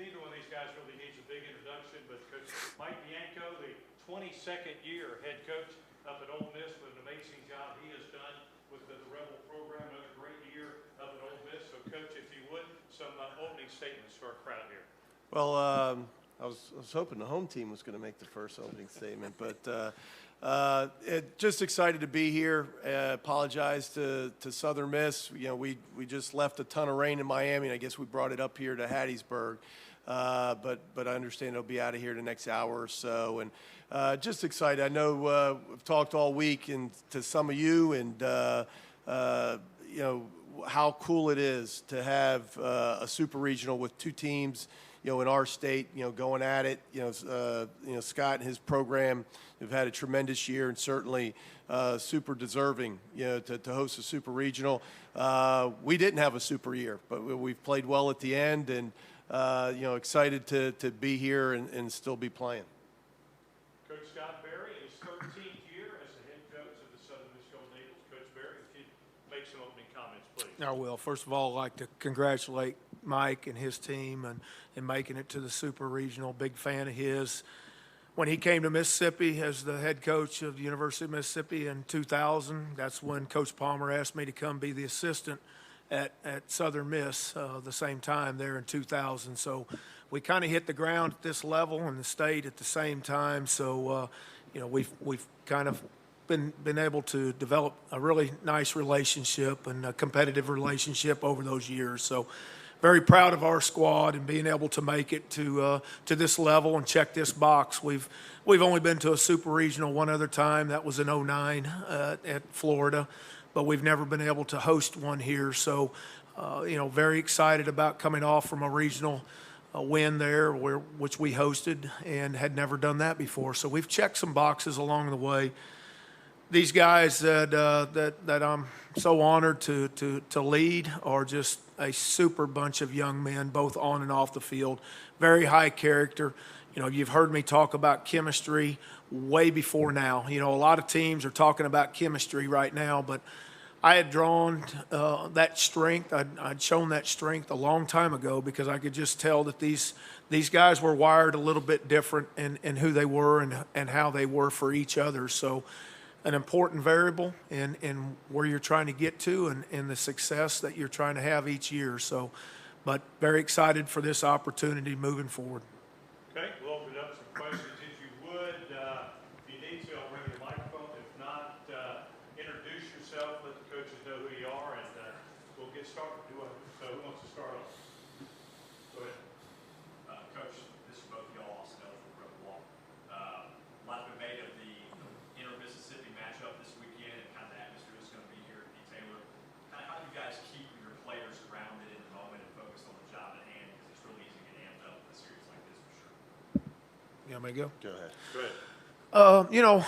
neither one of these guys really needs a big introduction, but Coach Mike Bianco, the 22nd year head coach up at Ole Miss, with an amazing job he has done with the Rebel program. Another great year up at Ole Miss. So, Coach, if you would, some opening statements to our crowd here. Well, I was hoping the home team was going to make the first opening statement, but just excited to be here. Apologize to Southern Miss. You know, we just left a ton of rain in Miami, and I guess we brought it up here to Hattiesburg. But I understand it'll be out of here the next hour or so, and just excited. I know we've talked all week and to some of you, and you know how cool it is to have a super regional with two teams, you know, in our state, you know, going at it. You know, Scott and his program have had a tremendous year, and certainly super deserving, you know, to host a super regional. We didn't have a super year, but we've played well at the end, and you know, excited to be here and still be playing. Coach Scott Berry, his 13th year as the head coach of the Southern Miss Golden Eagles. Coach Berry, if you'd make some opening comments, please. I will. First of all, I'd like to congratulate Mike and his team and making it to the Super Regional. Big fan of his. When he came to Mississippi as the head coach of the University of Mississippi in 2000, that's when Coach Palmer asked me to come be the assistant at Southern Miss the same time there in 2000. So we kind of hit the ground at this level in the state at the same time. So, you know, we've kind of been able to develop a really nice relationship and a competitive relationship over those years. So very proud of our squad and being able to make it to this level and check this box. We've only been to a super regional one other time. That was in 2009 at Florida, but we've never been able to host one here. So, you know, very excited about coming off from a regional win there, which we hosted and had never done that before. So we've checked some boxes along the way. These guys that I'm so honored to lead are just a super bunch of young men, both on and off the field. Very high character. You know, you've heard me talk about chemistry way before now. You know, a lot of teams are talking about chemistry right now, but I had drawn that strength. I'd shown that strength a long time ago because I could just tell that these guys were wired a little bit different in who they were and how they were for each other. So an important variable in where you're trying to get to and the success that you're trying to have each year. So, but very excited for this opportunity moving forward. Okay, we'll open up some questions if you would. If you need to, I'll bring you the microphone. If not, introduce yourself, let the coaches know who you are, and we'll get started. Who wants to start off? Go ahead. Coach, this is both of y'all also know from Rebel Walk. A lot been made of the inter-Mississippi matchup this weekend and kind of the atmosphere that's going to be here at D. Taylor. Kind of how do you guys keep your players grounded in the moment and focused on the job at hand? Because it's really easy to get amped up in a series like this for sure. You want me to go? Go ahead. Go ahead. You know,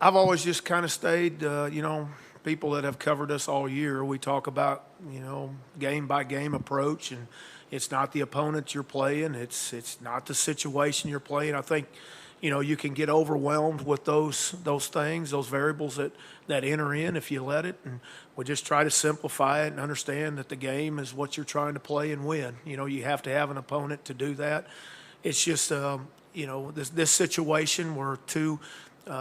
I've always just kind of stayed, you know, people that have covered us all year, we talk about, you know, game-by-game approach, and it's not the opponent you're playing. It's not the situation you're playing. I think, you know, you can get overwhelmed with those things, those variables that enter in if you let it. And we just try to simplify it and understand that the game is what you're trying to play and win. You know, you have to have an opponent to do that. It's just, you know, this situation where two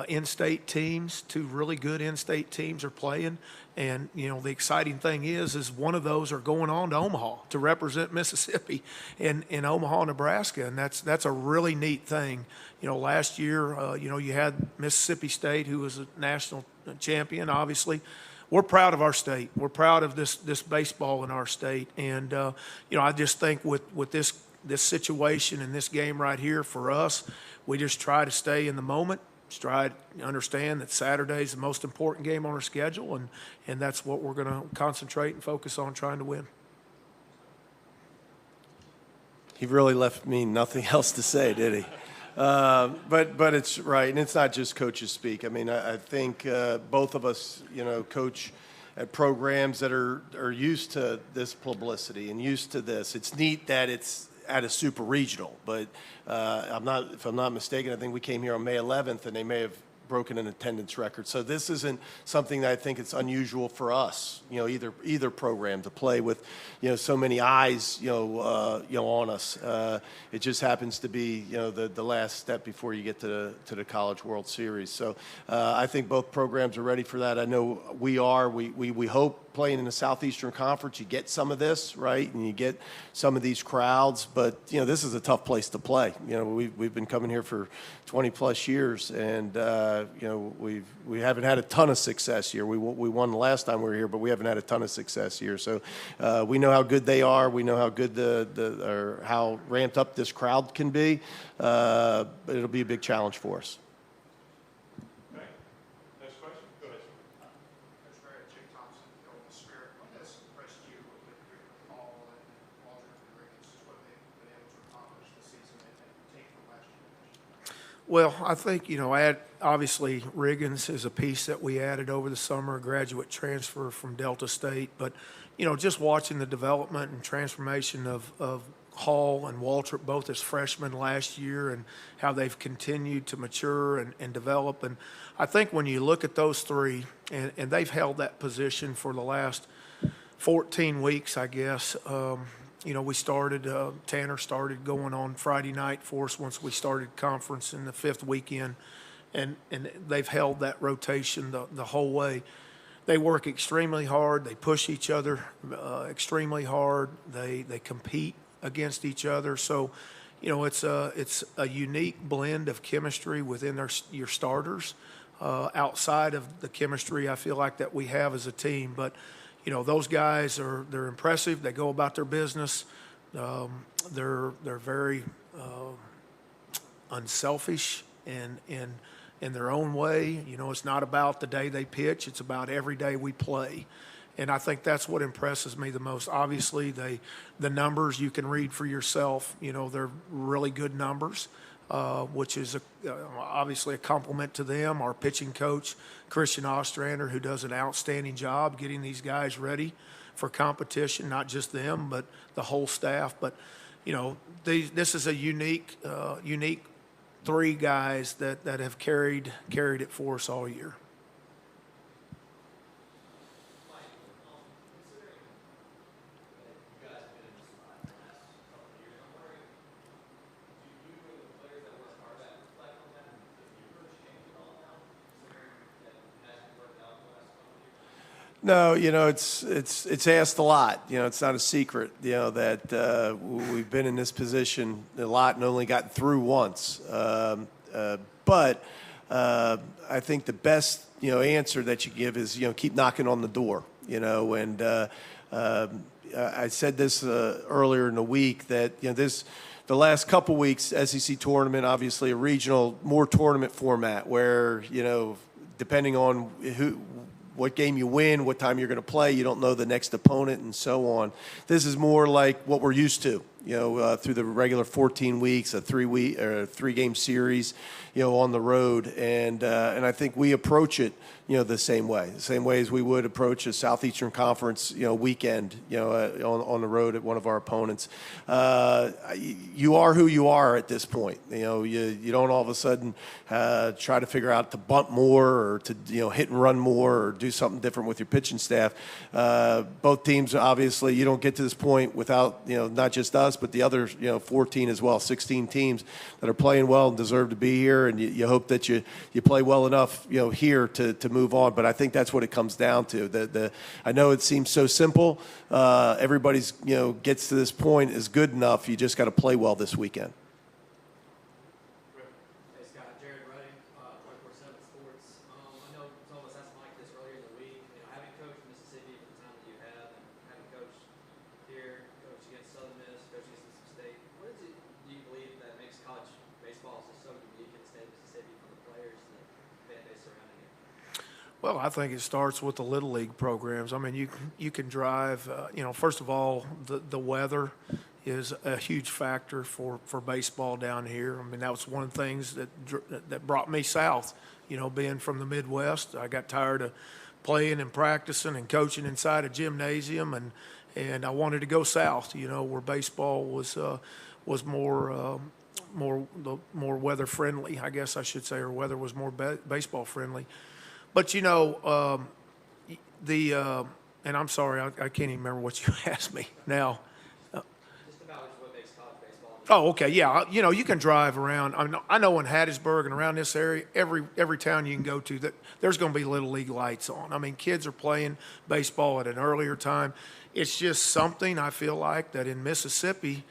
in-state teams, two really good in-state teams are playing. And, you know, the exciting thing is one of those are going on to Omaha to represent Mississippi in Omaha, Nebraska. And that's a really neat thing. You know, last year, you know, you had Mississippi State, who was a national champion, obviously. We're proud of our state. We're proud of this baseball in our state. And, you know, I just think with this situation and this game right here for us, we just try to stay in the moment. Just try to understand that Saturday is the most important game on our schedule, and that's what we're going to concentrate and focus on trying to win. He really left me nothing else to say, did he? But it's right, and it's not just coaches speak. I mean, I think both of us, you know, coach at programs that are used to this publicity and used to this. It's neat that it's at a super regional, but if I'm not mistaken, I think we came here on May 11th, and they may have broken an attendance record. So this isn't something that I think it's unusual for us, either program to play with, so many eyes, on us. It just happens to be, the last step before you get to the College World Series. So I think both programs are ready for that. I know we are. We hope playing in the Southeastern Conference, you get some of this, right? And you get some of these crowds, but, this is a tough place to play. We've been coming here for 20 plus years, and, we haven't had a ton of success here. We won the last time we were here, but we haven't had a ton of success here. So we know how good they are. We know how good or how ramped up this crowd can be. But it'll be a big challenge for us. Okay. Next question. Go ahead. Coach Barrett, Jake Thompson, Ole Miss Spirit. What has impressed you with Paul and Walter and Riggins, what they've been able to accomplish this season and take from last year? Well, I think, obviously Riggins is a piece that we added over the summer, a graduate transfer from Delta State. But, just watching the development and transformation of Hall and Waltrip, both as freshmen last year, and how they've continued to mature and develop. And I think when you look at those three, and they've held that position for the last 14 weeks, I guess. We started, Tanner started going on Friday night for us once we started conference in the 5th weekend, and they've held that rotation the whole way. They work extremely hard. They push each other extremely hard. They compete against each other. So, it's a unique blend of chemistry within your starters. Outside of the chemistry I feel like that we have as a team, but those guys they're impressive. They go about their business. They're very unselfish and in their own way. It's not about the day they pitch. It's about every day we play. And I think that's what impresses me the most. Obviously, the numbers you can read for yourself. They're really good numbers, which is obviously a compliment to them. Our pitching coach, Christian Ostrander, who does an outstanding job getting these guys ready for competition, not just them, but the whole staff. But, this is a unique three guys that have carried it for us all year. No, it's asked a lot. It's not a secret, that we've been in this position a lot and only gotten through once. But I think the best, answer that you give is, keep knocking on the door, and I said this earlier in the week that, the last couple weeks, SEC tournament, obviously a regional, more tournament format where, depending on what game you win, what time you're going to play, you don't know the next opponent and so on. This is more like what we're used to, through the regular 14 weeks, a 3-game series, on the road. And I think we approach it, the same way as we would approach a Southeastern Conference, weekend, on the road at one of our opponents. You are who you are at this point. You don't all of a sudden try to figure out to bunt more or to, hit and run more or do something different with your pitching staff. Both teams, obviously, you don't get to this point without, not just us, but the other, 14 as well, 16 teams that are playing well and deserve to be here. And you hope that you play well enough, here to move on. But I think that's what it comes down to. I know it seems so simple. Everybody's, gets to this point is good enough. You just got to play well this weekend. Hey, Scott, Jared Ruddy, 24/7 Sports. I know some of us asked Mike this earlier in the week. Having coached Mississippi for the time that you have, and having coached here, coached against Southern Miss, coached against Mississippi State, what is it do you believe that makes college baseball so unique in the state of Mississippi for the players and the fan base surrounding it? Well, I think it starts with the Little League programs. I mean, you can drive, first of all, the weather is a huge factor for baseball down here. I mean, that was one of the things that brought me south, being from the Midwest. I got tired of playing and practicing and coaching inside a gymnasium, and I wanted to go south, where baseball was more more weather friendly, I guess I should say, or weather was more baseball friendly. But and I'm sorry, I can't even remember what you asked me now. Just about what makes college baseball. Oh, okay, yeah. You can drive around. I know in Hattiesburg and around this area, every town you can go to, that there's going to be Little League lights on. I mean, kids are playing baseball at an earlier time. It's just something I feel like that in Mississippi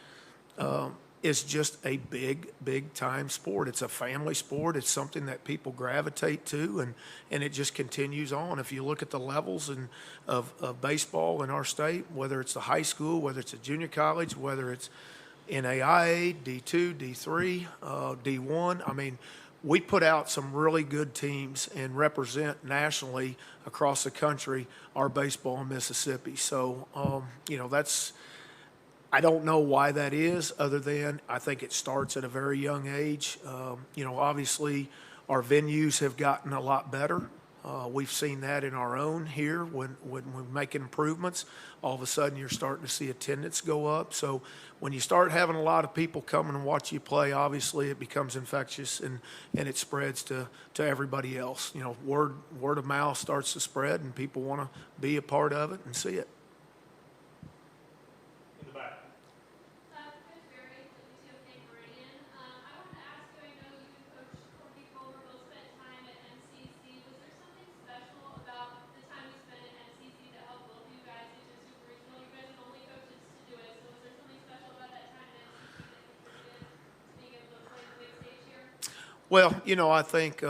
is just a big time sport. It's a family sport. It's something that people gravitate to, and it just continues on. If you look at the levels of baseball in our state, whether it's the high school, whether it's a junior college, whether it's NAIA, D2, D3, D1. I mean, we put out some really good teams and represent nationally across the country our baseball in Mississippi. So, that's, I don't know why that is, other than I think it starts at a very young age. Obviously our venues have gotten a lot better. We've seen that in our own here when we're making improvements. All of a sudden, you're starting to see attendance go up. So when you start having a lot of people come and watch you play, obviously it becomes infectious and it spreads to everybody else. Word of mouth starts to spread, and people want to be a part of it and see it. In the back. Coach Barry, WTOK Meridian. I wanted to ask you, I know you and Coach Corky Culver both spent time at MCC. Was there something special about the time you spent at MCC that helped both of you guys into Super Regional? You guys are the only coaches to do it, so was there something special about that time at MCC that contributed to being able to play the big stage here? Well, I think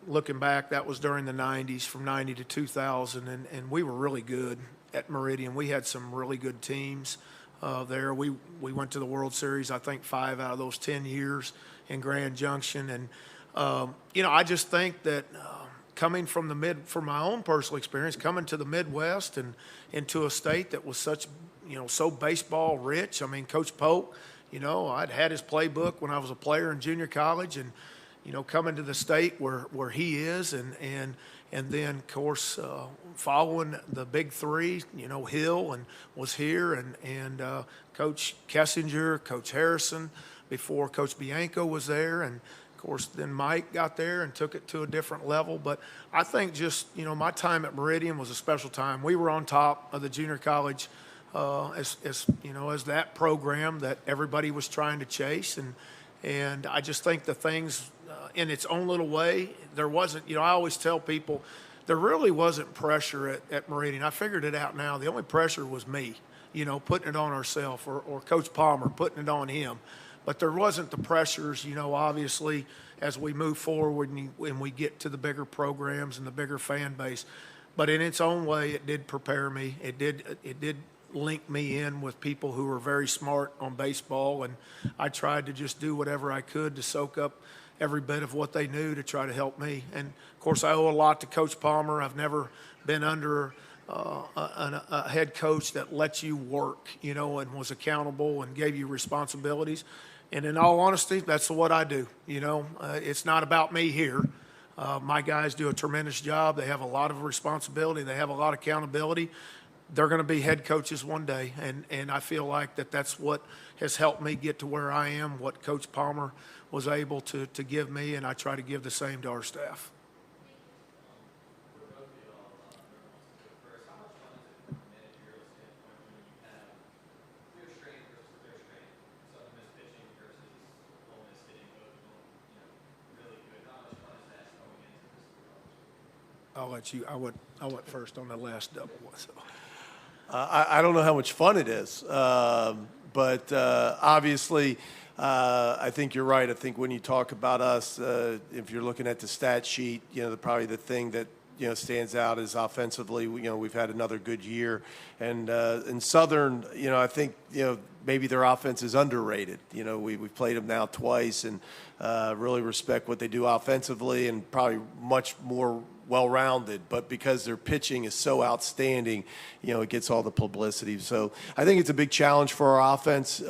looking back, that was during the 90s, from 90 to 2000, and we were really good at Meridian. We had some really good teams there. We went to the World Series, I think, 5 out of those 10 years in Grand Junction. And, I just think that coming from from my own personal experience, coming to the Midwest and into a state that was such, so baseball rich. I mean, Coach Polk, I'd had his playbook when I was a player in junior college, and, coming to the state where he is, and then, of course, following the big three, Hill and was here, and Coach Kessinger, Coach Harrison, before Coach Bianco was there, and of course then Mike got there and took it to a different level. But I think just, my time at Meridian was a special time. We were on top of the junior college as that program that everybody was trying to chase, and I just think the things in its own little way, there wasn't, I always tell people, there really wasn't pressure at Meridian. I figured it out now. The only pressure was me, putting it on ourselves, or Coach Palmer putting it on him. But there wasn't the pressures, obviously, as we move forward and we get to the bigger programs and the bigger fan base. But in its own way, it did prepare me. It did link me in with people who were very smart on baseball, and I tried to just do whatever I could to soak up every bit of what they knew to try to help me. And of course, I owe a lot to Coach Palmer. I've never been under a head coach that lets you work, and was accountable and gave you responsibilities. And in all honesty, that's what I do. It's not about me here. My guys do a tremendous job. They have a lot of responsibility. They have a lot of accountability. They're going to be head coaches one day, and I feel like that's what has helped me get to where I am, what Coach Palmer was able to give me, and I try to give the same to our staff. I'll let you. I went first on the last double one. So. I don't know how much fun it is, but obviously, I think you're right. I think when you talk about us, if you're looking at the stat sheet, probably the thing that stands out is offensively. We've had another good year, and in Southern, I think maybe their offense is underrated. We've played them now twice, and really respect what they do offensively, and probably much more well-rounded, but because their pitching is so outstanding, it gets all the publicity. So I think it's a big challenge for our offense.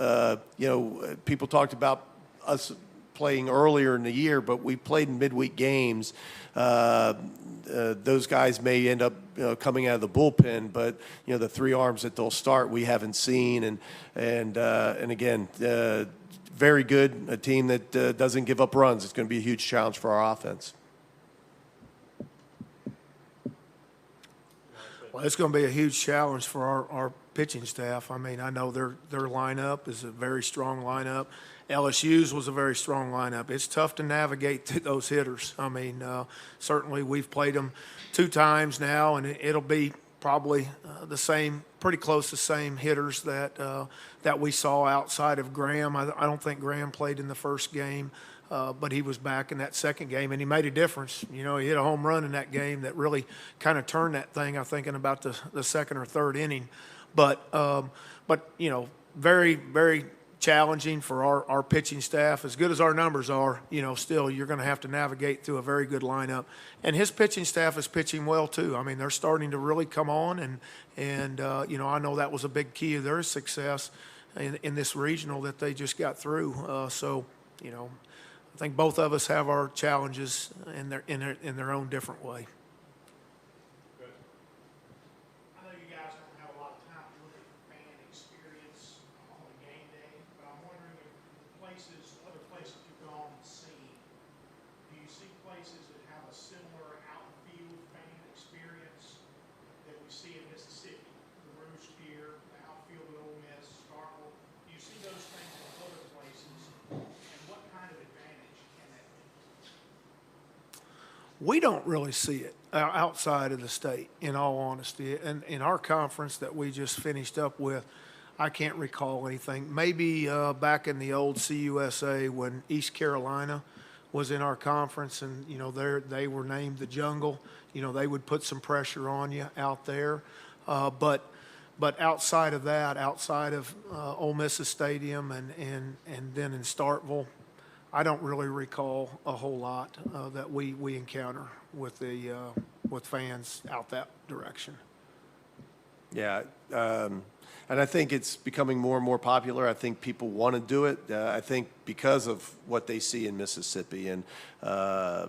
People talked about us playing earlier in the year, but we played in midweek games. Those guys may end up coming out of the bullpen, but the three arms that they'll start we haven't seen, and again, very good, a team that doesn't give up runs. It's going to be a huge challenge for our offense. Well, it's going to be a huge challenge for our pitching staff. I mean, I know their lineup is a very strong lineup. LSU's was a very strong lineup. It's tough to navigate through those hitters. I mean, certainly we've played them 2 times now, and it'll be probably the same, pretty close to the same hitters that we saw outside of Graham. I don't think Graham played in the first game, but he was back in that second game, and he made a difference. He hit a home run in that game that really kind of turned that thing, I think, in about the second or third inning. But very, very challenging for our pitching staff. As good as our numbers are, still you're going to have to navigate through a very good lineup. And his pitching staff is pitching well too. I mean, they're starting to really come on, and I know that was a big key of their success in this regional that they just got through. So I think both of us have our challenges in their own different way. I know you guys don't have a lot of time to look at fan experience on a game day, but I'm wondering if other places you've gone and seen, do you see places that have a similar outfield fan experience that we see in Mississippi? The Roost here, the outfield at Ole Miss, Starkville. Do you see those things in other places? And what kind of advantage can that be? We don't really see it outside of the state, in all honesty. And in our conference that we just finished up with, I can't recall anything. Maybe back in the old CUSA when East Carolina was in our conference, and they were named the Jungle. They would put some pressure on you out there. But outside of that, outside of Ole Miss's stadium and then in Starkville, I don't really recall a whole lot that we encounter with fans out that direction. Yeah, and I think it's becoming more and more popular. I think people want to do it. I think because of what they see in Mississippi, and I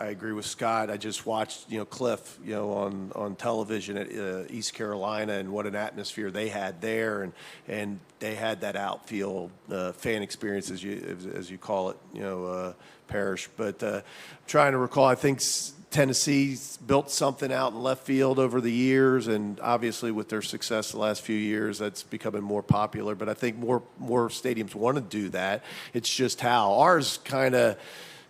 agree with Scott. I just watched Cliff on television at East Carolina, and what an atmosphere they had there, and they had that outfield fan experience as you call it, Parrish. But trying to recall, I think Tennessee's built something out in left field over the years, and obviously with their success the last few years, that's becoming more popular. But I think more stadiums want to do that. It's just how ours kind of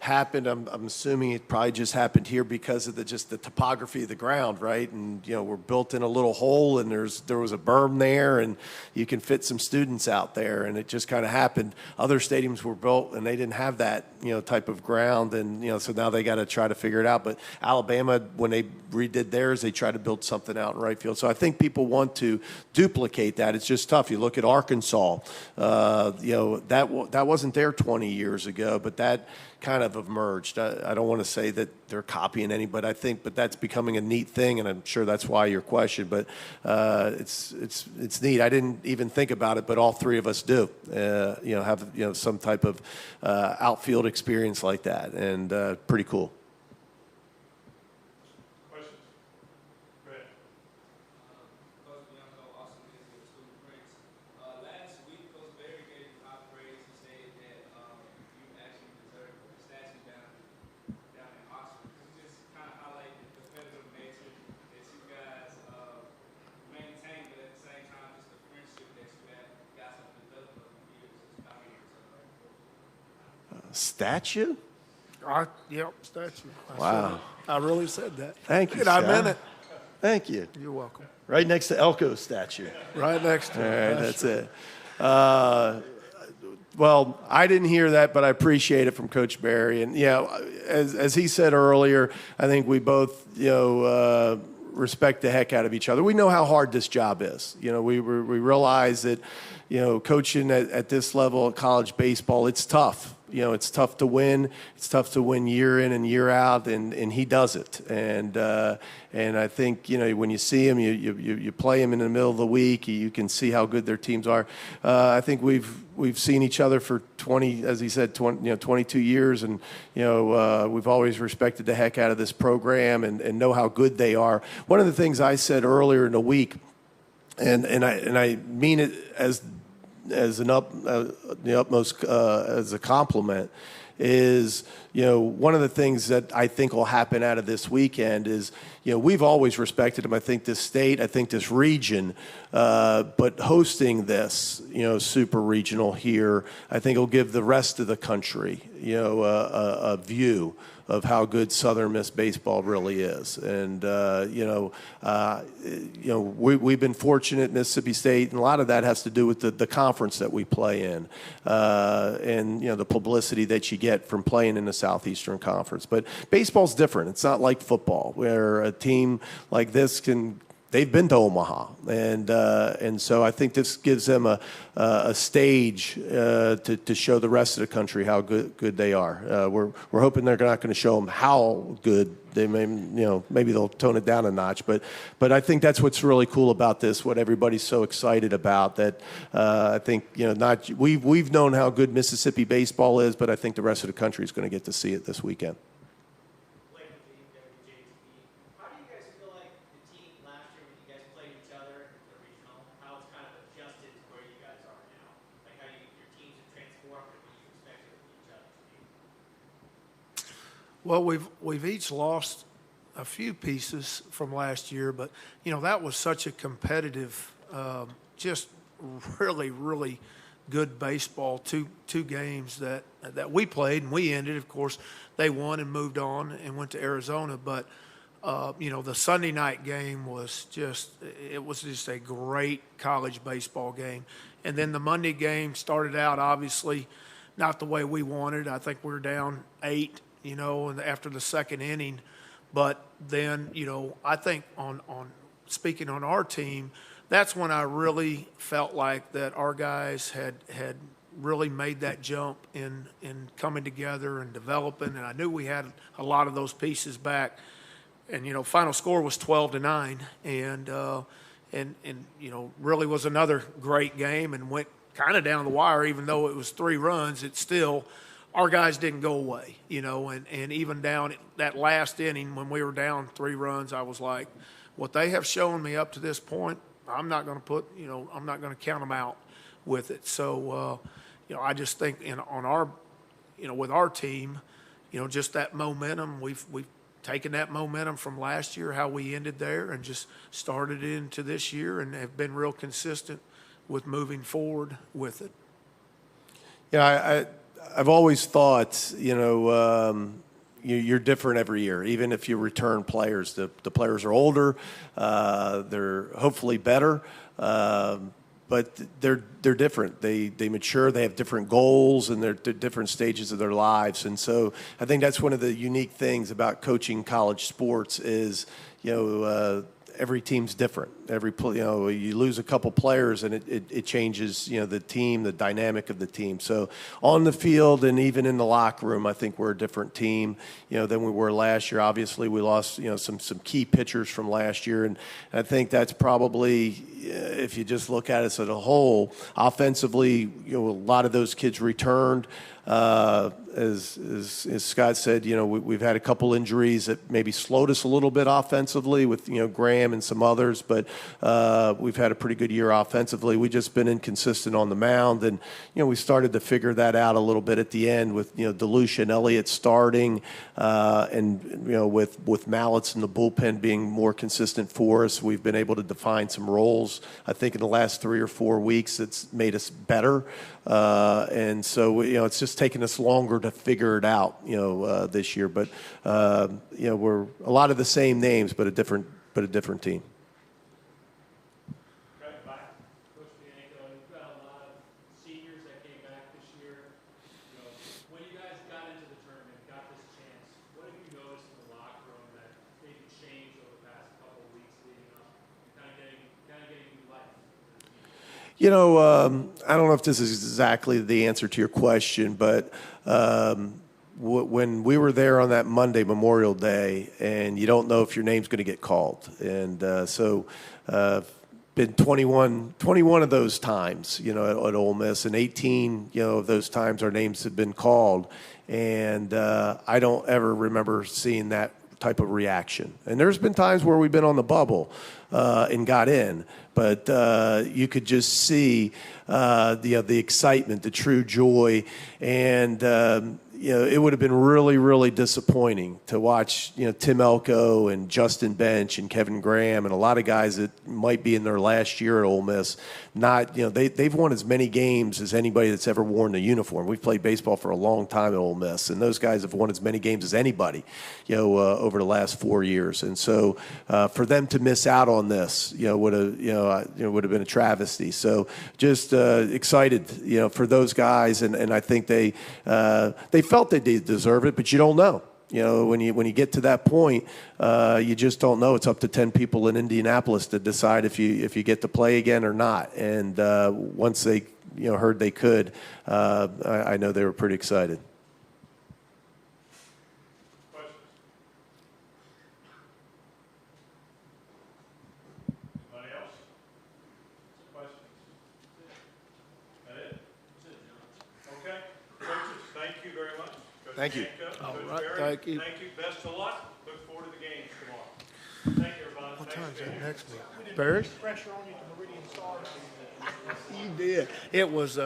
happened. I'm assuming it probably just happened here because of the topography of the ground, right? And we're built in a little hole, and there was a berm there, and you can fit some students out there, and it just kind of happened. Other stadiums were built and they didn't have that type of ground, and so now they got to try to figure it out. But Alabama, when they redid theirs, they tried to build something out in right field. So I think people want to duplicate that. It's just tough. You look at Arkansas, that wasn't there 20 years ago, but that kind of emerged. I don't want to say that they're copying anybody, but that's becoming a neat thing, and I'm sure that's why your question. But it's neat. I didn't even think about it, but all three of us do. Have some type of outfield experience like that, and pretty cool. Questions? Go ahead. Coach Bianco, awesome to see the student prints. Last week, Coach Berry gave you high praise. He said that you actually deserve a statue down in Oxford. Could you just kind of highlight the competitive nature that you guys maintain, but at the same time, just the friendship that you guys have developed over the years as colleagues? Statue? Yep, statue. Wow. I really said that. Thank you, And I Scott. meant it. Thank you. You're welcome. Right next to Elko's statue. Right next to All it. right, that's it. Well, I didn't hear that, but I appreciate it from Coach Berry. And, as he said earlier, I think we both, respect the heck out of each other. We know how hard this job is. We realize that, coaching at this level of college baseball, it's tough. You know, it's tough to win. It's tough to win year in and year out, and he does it. And I think, you know, when you see him, you play him in the middle of the week, you can see how good their teams are. I think we've seen each other for 20, as he said, 22 years, and you know, we've always respected the heck out of this program and know how good they are. One of the things I said earlier in the week, and I mean it as the utmost as a compliment, is, you know, one of the things that I think will happen out of this weekend is, you know, we've always respected them. I think this state, I think this region, but hosting this, you know, super regional here, I think will give the rest of the country, you know, a view of how good Southern Miss baseball really is. And, we've been fortunate at Mississippi State, and a lot of that has to do with the conference that we play in, and, you know, the publicity that you get from playing in the Southeastern Conference. But baseball's different. It's not like football, where a team like this they've been to Omaha, and so I think this gives them a stage to show the rest of the country how good they are. We're hoping they're not going to show them how good they may, you know, maybe they'll tone it down a notch, but I think that's what's really cool about this. What everybody's so excited about, that I think, you know, we've known how good Mississippi baseball is, but I think the rest of the country is going to get to see it this weekend. Well, we've each lost a few pieces from last year, but you know, that was such a competitive, just really, really good baseball. Two games that we played and we ended. Of course, they won and moved on and went to Arizona. But you know, the Sunday night game was just a great college baseball game. And then the Monday game started out obviously not the way we wanted. I think we were down 8. You know, and after the second inning. But then, you know, I think on speaking on our team, that's when I really felt like that our guys had really made that jump in coming together and developing. And I knew we had a lot of those pieces back. And, you know, final score was 12-9. And you know, really was another great game and went kind of down the wire. Even though it was 3 runs, it still – our guys didn't go away, you know, and even down that last inning when we were down 3 runs, I was like, what they have shown me up to this point, I'm not going to count them out with it. So, you know, I just think on our, you know, with our team, you know, just that momentum, we've taken that momentum from last year, how we ended there, and just started into this year and have been real consistent with moving forward with it. Yeah, I've always thought, you know, you're different every year. Even if you return players, the players are older, they're hopefully better, but they're different. They mature. They have different goals, and they're different stages of their lives. And so I think that's one of the unique things about coaching college sports is, you know, every team's different. You know, you lose a couple players and it changes, you know, the team, the dynamic of the team. So on the field and even in the locker room, I think we're a different team, you know, than we were last year. Obviously, we lost, you know, some key pitchers from last year, and I think that's probably, if you just look at us as a whole, offensively, you know, a lot of those kids returned. As Scott said, you know, we've had a couple injuries that maybe slowed us a little bit offensively with, you know, Graham and some others, but we've had a pretty good year offensively. We've just been inconsistent on the mound, and, you know, we started to figure that out a little bit at the end with, you know, DeLucia and Elliott starting, and, you know, with Mallets in the bullpen being more consistent for us. We've been able to define some roles, I think, in the last 3 or 4 weeks that's made us better. And so, you know, it's just taken us longer to figure it out, you know, this year. But, you know, we're a lot of the same names, but a different team. Right back, Coach Bianco, you've got a lot of seniors that came back this year. You know, when you guys got into the tournament, got this chance, what have you noticed in the locker room that maybe changed over the past couple of weeks leading up, kind of getting new life? You know, I don't know if this is exactly the answer to your question, but when we were there on that Monday, Memorial Day, and you don't know if your name's going to get called, and been 21 of those times, you know, at Ole Miss, and 18, you know, of those times our names have been called, and I don't ever remember seeing that type of reaction. And there's been times where we've been on the bubble and got in, but you could just see the excitement, the true joy, and you know, it would have been really, really disappointing to watch, you know, Tim Elko and Justin Bench and Kevin Graham and a lot of guys that might be in their last year at Ole Miss. Not, you know, they've won as many games as anybody that's ever worn the uniform. We've played baseball for a long time at Ole Miss, and those guys have won as many games as anybody, you know, over the last 4 years. And so for them to miss out on this, you know, would have been a travesty. So just excited, you know, for those guys, and I think they felt they did deserve it, but you don't know. You know, when you get to that point, you just don't know. It's up to 10 people in Indianapolis to decide if you get to play again or not. And once they, you know, heard they could, I know they were pretty excited. Questions? Anybody else? Questions? That it? Okay. Coaches, thank you very much. Coach Thank you. Bianco, All Coach right, Berry, thank you. Thank you. Best of luck. Look forward to the games tomorrow. Thank you, everybody. What Thanks time is for being that here. next meeting? Barry? Pressure on you to Meridian Stars. You did. It was